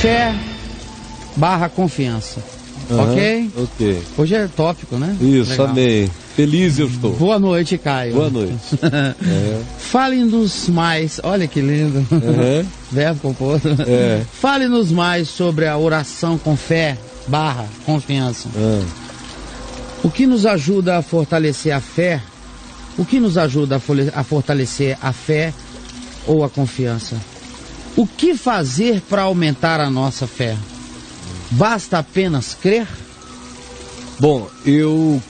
Fé barra confiança. Ok? Ok. Hoje é tópico, né? Isso, legal. Amém. Feliz eu estou. Boa noite, Caio. Boa noite. Fale-nos mais, olha que lindo. Verbo composto. Fale-nos mais sobre a oração com fé barra confiança. O que nos ajuda a fortalecer a fé? O que nos ajuda a fortalecer a fé ou a confiança? O que fazer para aumentar a nossa fé? Basta apenas crer? Bom, eu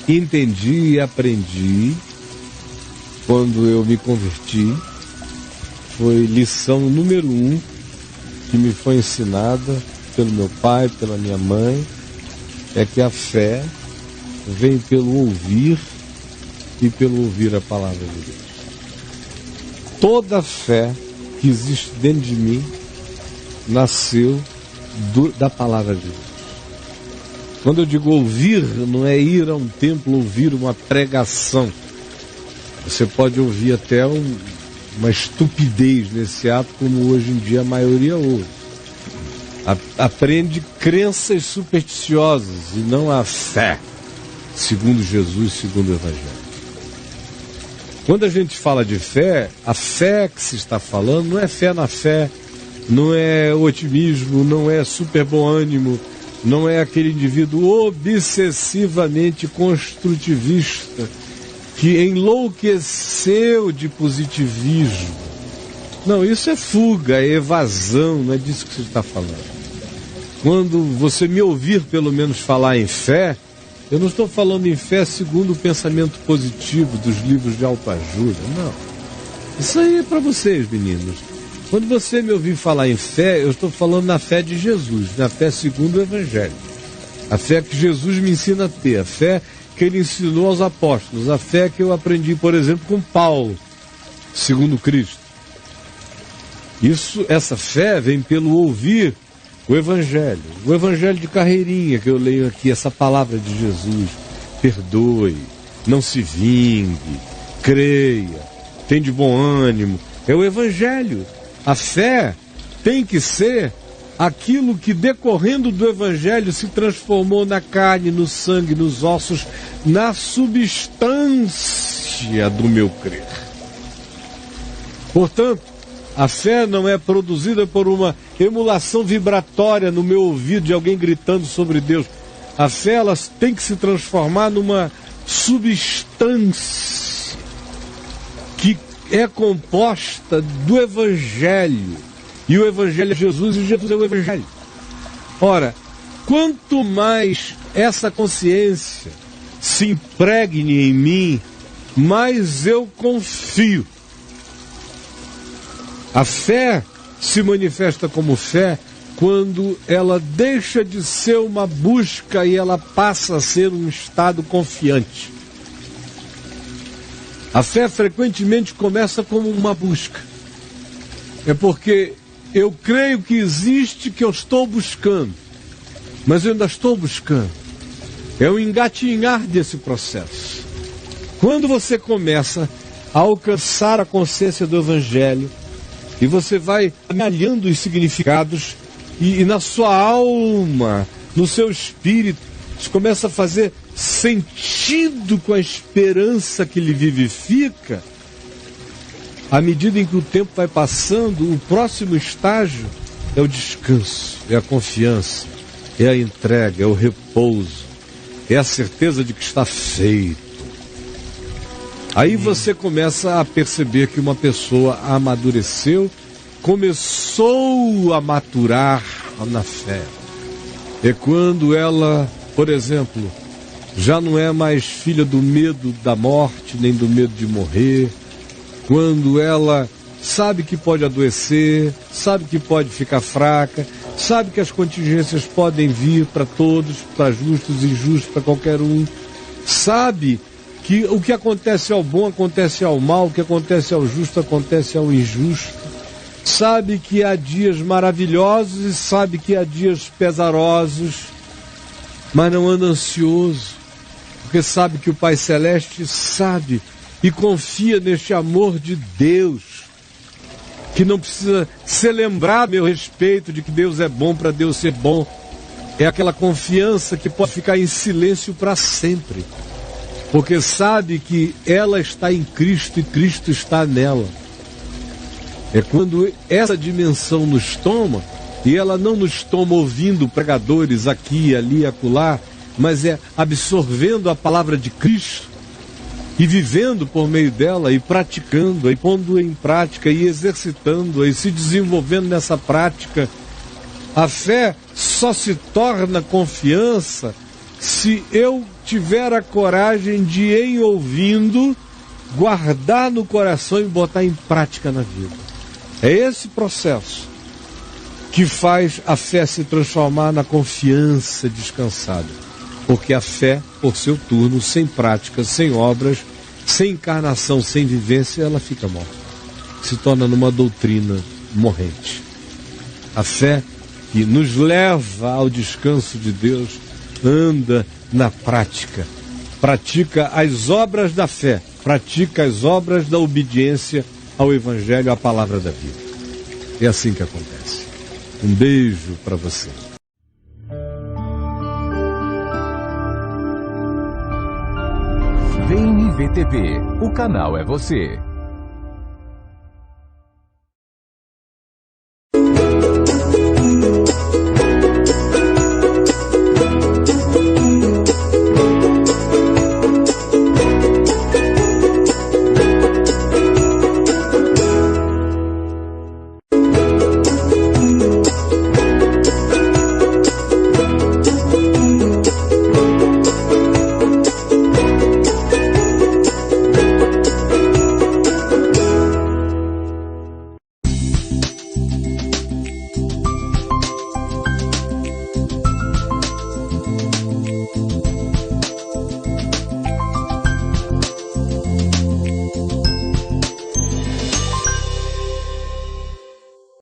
entendi e aprendi quando eu me converti. Foi lição número 1 que me foi ensinada pelo meu pai, pela minha mãe, é que a fé vem pelo ouvir e pelo ouvir a palavra de Deus. Toda fé que existe dentro de mim nasceu da palavra de Deus. Quando eu digo ouvir, não é ir a um templo ouvir uma pregação. Você pode ouvir até uma estupidez nesse ato, como hoje em dia a maioria ouve. Aprende crenças supersticiosas e não a fé, segundo Jesus, segundo o Evangelho. Quando a gente fala de fé, a fé que se está falando não é fé na fé, não é otimismo, não é super bom ânimo, não é aquele indivíduo obsessivamente construtivista que enlouqueceu de positivismo. Não, isso é fuga, é evasão, não é disso que você está falando. Quando você me ouvir pelo menos falar em fé, eu não estou falando em fé segundo o pensamento positivo dos livros de autoajuda, não. Isso aí é para vocês, meninos. Quando você me ouvir falar em fé, eu estou falando na fé de Jesus, na fé segundo o Evangelho. A fé que Jesus me ensina a ter, a fé que ele ensinou aos apóstolos, a fé que eu aprendi, por exemplo, com Paulo, segundo Cristo. Essa fé vem pelo ouvir o Evangelho de carreirinha que eu leio aqui, essa palavra de Jesus: perdoe, não se vingue, creia, tem de bom ânimo. É o Evangelho. A fé tem que ser aquilo que, decorrendo do Evangelho, se transformou na carne, no sangue, nos ossos, na substância do meu crer. Portanto, a fé não é produzida por uma emulação vibratória no meu ouvido de alguém gritando sobre Deus. A fé, ela tem que se transformar numa substância que é composta do Evangelho. E o Evangelho é Jesus e Jesus é o Evangelho. Ora, quanto mais essa consciência se impregne em mim, mais eu confio. A fé se manifesta como fé quando ela deixa de ser uma busca e ela passa a ser um estado confiante. A fé frequentemente começa como uma busca. É porque eu creio que existe, que eu estou buscando, mas eu ainda estou buscando. É o engatinhar desse processo. Quando você começa a alcançar a consciência do Evangelho, e você vai amalhando os significados, e na sua alma, no seu espírito, isso começa a fazer sentido com a esperança que lhe vivifica. À medida em que o tempo vai passando, o próximo estágio é o descanso, é a confiança, é a entrega, é o repouso, é a certeza de que está feito. Aí você começa a perceber que uma pessoa amadureceu, começou a maturar na fé. É quando ela, por exemplo, já não é mais filha do medo da morte, nem do medo de morrer. Quando ela sabe que pode adoecer, sabe que pode ficar fraca, sabe que as contingências podem vir para todos, para justos e injustos, para qualquer um. Sabe que o que acontece ao bom acontece ao mal, o que acontece ao justo acontece ao injusto. Sabe que há dias maravilhosos e sabe que há dias pesarosos, mas não anda ansioso, porque sabe que o Pai Celeste sabe e confia neste amor de Deus, que não precisa ser lembrado a meu respeito de que Deus é bom para Deus ser bom. É aquela confiança que pode ficar em silêncio para sempre, porque sabe que ela está em Cristo e Cristo está nela. É quando essa dimensão nos toma, e ela não nos toma ouvindo pregadores aqui, ali, acolá, mas é absorvendo a palavra de Cristo e vivendo por meio dela, e praticando, e pondo em prática, e exercitando, e se desenvolvendo nessa prática. A fé só se torna confiança se eu tiver a coragem de, em ouvindo, guardar no coração e botar em prática na vida. É esse processo que faz a fé se transformar na confiança descansada. Porque a fé, por seu turno, sem prática, sem obras, sem encarnação, sem vivência, ela fica morta. Se torna numa doutrina morrente. A fé que nos leva ao descanso de Deus anda na prática. Pratica as obras da fé, pratica as obras da obediência ao Evangelho, à palavra da vida. É assim que acontece. Um beijo para você. VNVTV, o canal é você.